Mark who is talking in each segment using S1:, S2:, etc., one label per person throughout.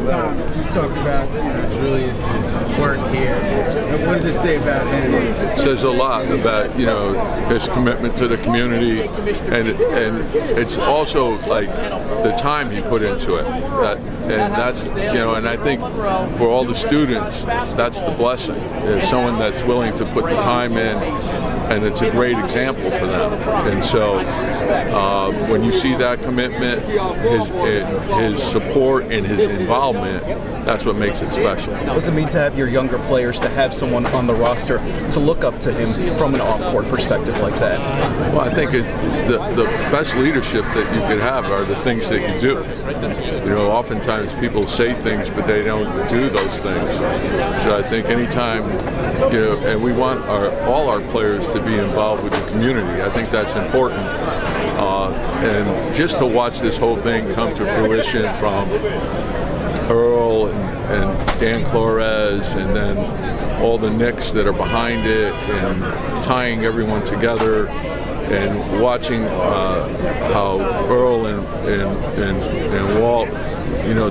S1: Tom, you talked about Julius's work here. What does it say about him?
S2: It says a lot about his commitment to the community, and it's also like the time he put into it. And I think for all the students, that's the blessing. There's someone that's willing to put the time in, and it's a great example for them. And so when you see that commitment, his support and his involvement, that's what makes it special.
S3: What does it mean to have your younger players, to have someone on the roster to look up to him from an off-court perspective like that?
S2: Well, I think the best leadership that you could have are the things that you do. Oftentimes people say things, but they don't do those things. So I think anytime, and we want all our players to be involved with the community. I think that's important. And just to watch this whole thing come to fruition from Earl and Dan Flores, and then all the Knicks that are behind it, and tying everyone together, and watching how Earl and Walt,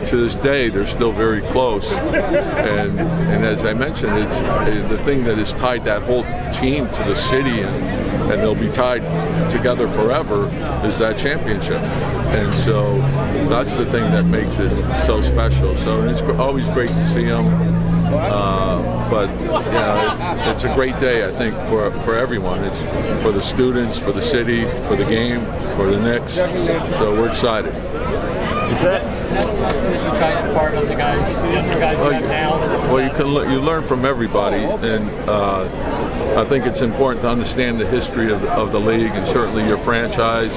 S2: to this day, they're still very close. And as I mentioned, it's the thing that has tied that whole team to the city, and they'll be tied together forever, is that championship. And so that's the thing that makes it so special. So it's always great to see them. But it's a great day, I think, for everyone. It's for the students, for the city, for the game, for the Knicks. So we're excited.
S4: Is that you try to impart on the guys you have now?
S2: Well, you learn from everybody, and I think it's important to understand the history of the league, and certainly your franchise.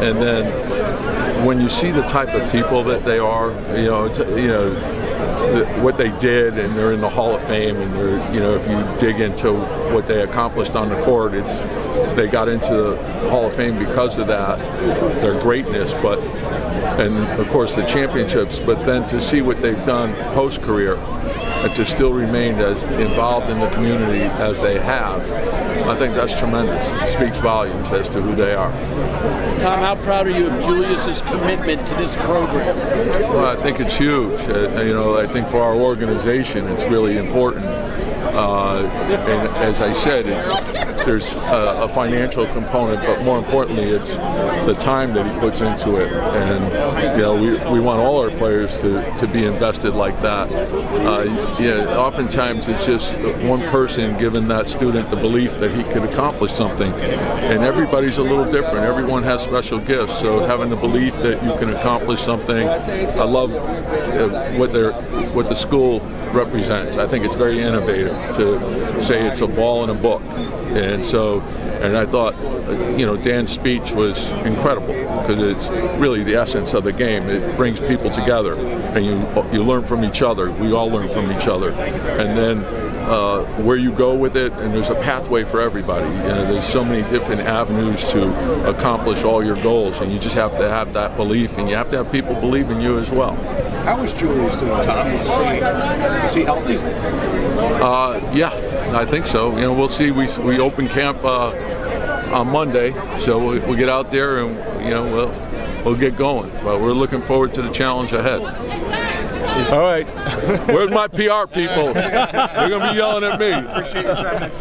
S2: And then when you see the type of people that they are, what they did, and they're in the Hall of Fame, and they're, if you dig into what they accomplished on the court, they got into the Hall of Fame because of that, their greatness, and of course the championships, but then to see what they've done post-career, and to still remain as involved in the community as they have, I think that's tremendous. It speaks volumes as to who they are.
S4: Tom, how proud are you of Julius's commitment to this program?
S2: Well, I think it's huge. I think for our organization, it's really important. And as I said, there's a financial component, but more importantly, it's the time that he puts into it. And we want all our players to be invested like that. Oftentimes it's just one person giving that student the belief that he could accomplish something, and everybody's a little different. Everyone has special gifts, so having the belief that you can accomplish something, I love what the school represents. I think it's very innovative to say it's a ball and a book, and I thought Dan's speech was incredible, because it's really the essence of the game. It brings people together, and you learn from each other. We all learn from each other, and then where you go with it, and there's a pathway for everybody. There's so many different avenues to accomplish all your goals, and you just have to have that belief, and you have to have people believe in you as well.
S5: How is Julius doing, Tom? Is he healthy?
S2: Yeah, I think so. We'll see. We open camp on Monday, so we'll get out there, and we'll get going. But we're looking forward to the challenge ahead. All right. Where's my PR people? They're going to be yelling at me.
S1: Appreciate your time and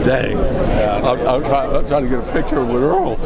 S2: Dang. I'm trying to get a picture with Earl.